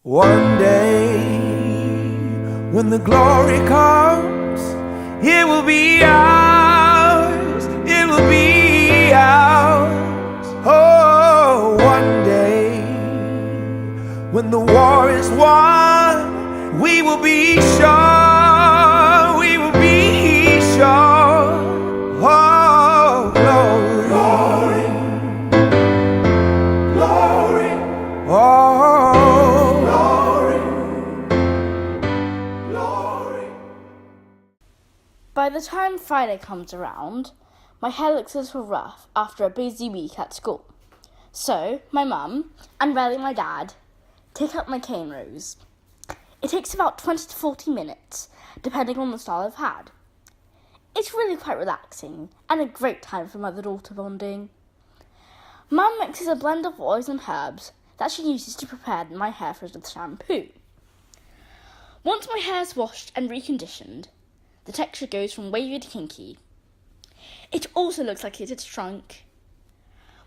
One day, when the glory comes, it will be ours, it will be ours. Oh, one day, when the war is won, we will be sure, we will be sure. Oh, glory, glory, glory. Oh, by the time Friday comes around, my hair looks a little rough after a busy week at school. So, my mum, and rarely my dad, take up my cane rows. It takes about 20 to 40 minutes, depending on the style I've had. It's really quite relaxing, and a great time for mother-daughter bonding. Mum mixes a blend of oils and herbs that she uses to prepare my hair for the shampoo. Once my hair is washed and reconditioned, the texture goes from wavy to kinky. It also looks like it has shrunk.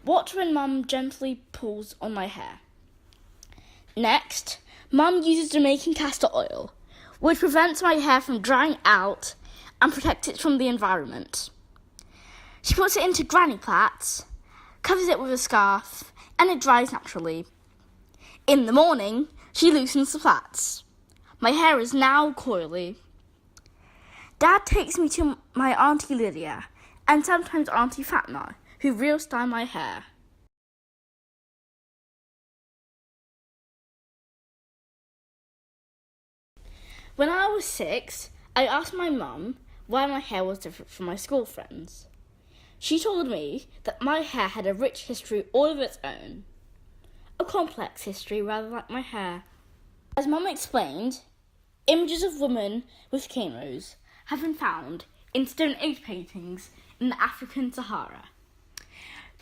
Watch when Mum gently pulls on my hair. Next, Mum uses Jamaican castor oil, which prevents my hair from drying out and protects it from the environment. She puts it into granny plaits, covers it with a scarf, and it dries naturally. In the morning, she loosens the plaits. My hair is now coily. Dad takes me to my Auntie Lydia and sometimes Auntie Fatma, who real style my hair. When I was 6, I asked my mum why my hair was different from my school friends. She told me that my hair had a rich history all of its own. A complex history rather like my hair. As Mum explained, images of women with cane rows have been found in Stone Age paintings in the African Sahara.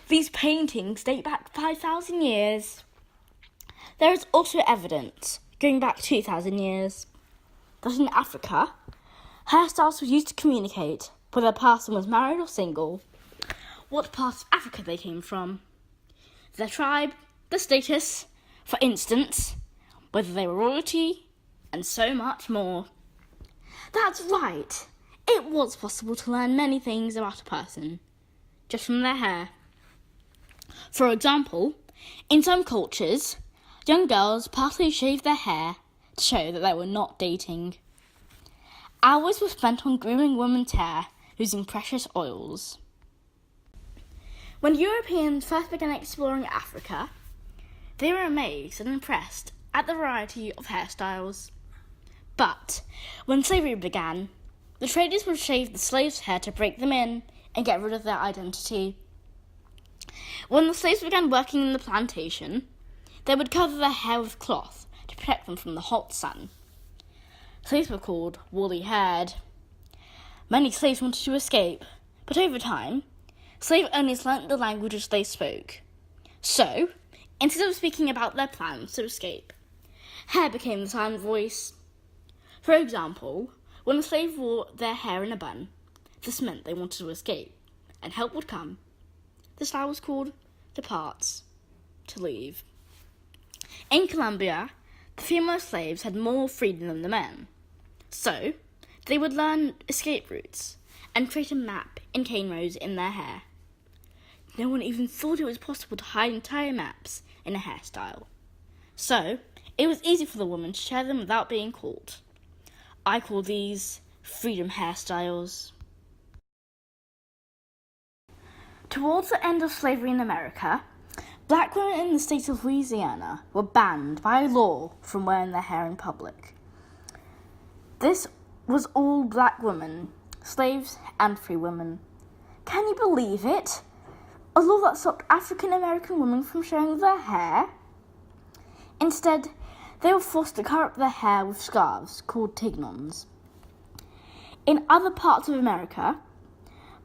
These paintings date back 5,000 years. There is also evidence going back 2,000 years that in Africa, hairstyles were used to communicate whether a person was married or single, what part of Africa they came from, their tribe, the status, for instance, whether they were royalty, and so much more. That's right. It was possible to learn many things about a person just from their hair. For example, in some cultures, young girls partly shaved their hair to show that they were not dating. Hours were spent on grooming women's hair using precious oils. When Europeans first began exploring Africa, they were amazed and impressed at the variety of hairstyles. But when slavery began, the traders would shave the slaves' hair to break them in and get rid of their identity. When the slaves began working in the plantation, they would cover their hair with cloth to protect them from the hot sun. Slaves were called woolly-haired. Many slaves wanted to escape, but over time, slave owners learnt the languages they spoke. So, instead of speaking about their plans to escape, hair became the silent voice. For example, when a slave wore their hair in a bun, this meant they wanted to escape, and help would come. The style was called departs, to leave. In Colombia, the female slaves had more freedom than the men. So, they would learn escape routes and create a map in cane rows in their hair. No one even thought it was possible to hide entire maps in a hairstyle. So, it was easy for the woman to share them without being caught. I call these freedom hairstyles. Towards the end of slavery in America, black women in the state of Louisiana were banned by law from wearing their hair in public. This was all black women, slaves and free women. Can you believe it? A law that stopped African American women from showing their hair? Instead, they were forced to cover up their hair with scarves called tignons. In other parts of America,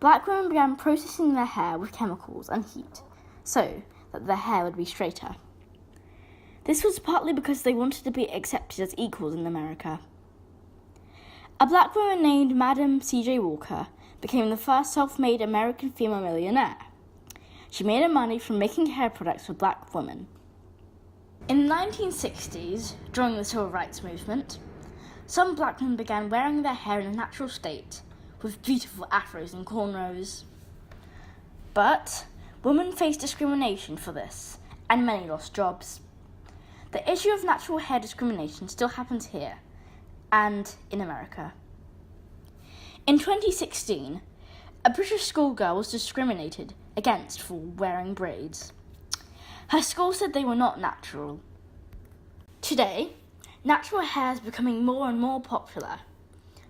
black women began processing their hair with chemicals and heat so that their hair would be straighter. This was partly because they wanted to be accepted as equals in America. A black woman named Madam C.J. Walker became the first self-made American female millionaire. She made her money from making hair products for black women. In the 1960s, during the civil rights movement, some black men began wearing their hair in a natural state, with beautiful afros and cornrows. But women faced discrimination for this, and many lost jobs. The issue of natural hair discrimination still happens here, and in America. In 2016, a British schoolgirl was discriminated against for wearing braids. Her school said they were not natural. Today, natural hair is becoming more and more popular,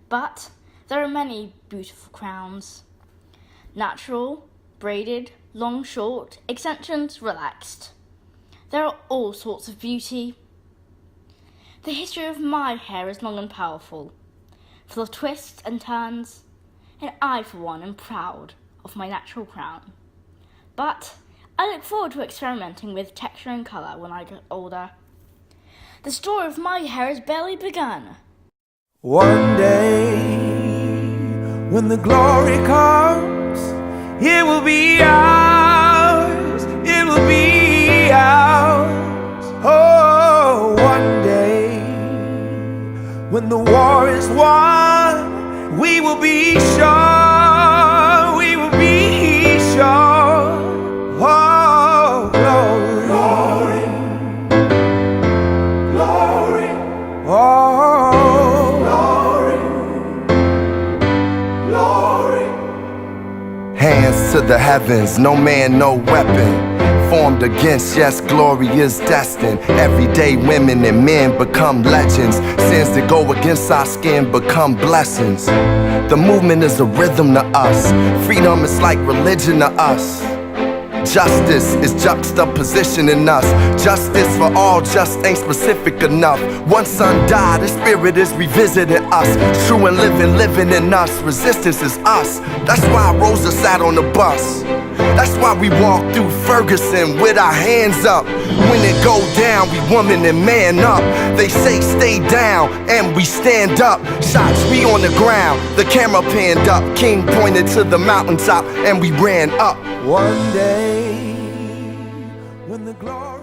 but there are many beautiful crowns. Natural, braided, long, short, extensions, relaxed. There are all sorts of beauty. The history of my hair is long and powerful, full of twists and turns, and I, for one, am proud of my natural crown. But I look forward to experimenting with texture and colour when I get older. The story of my hair has barely begun. One day, when the glory comes, it will be ours, it will be ours. Oh, one day, when the war is won, we will be sure, we will be sure. Oh, glory, glory, glory. Oh, glory, glory. Hands to the heavens, no man, no weapon formed against, yes, glory is destined. Everyday women and men become legends. Sins that go against our skin become blessings. The movement is a rhythm to us. Freedom is like religion to us. Justice is juxtaposition in us. Justice for all just ain't specific enough. One son died, his spirit is revisiting us. True and living in us. Resistance is us. That's why Rosa sat on the bus. That's why we walk through Ferguson with our hands up. When it go down, we woman and man up. They say stay down, and we stand up. Shots, we on the ground, the camera panned up. King pointed to the mountaintop, and we ran up. One day, when the glory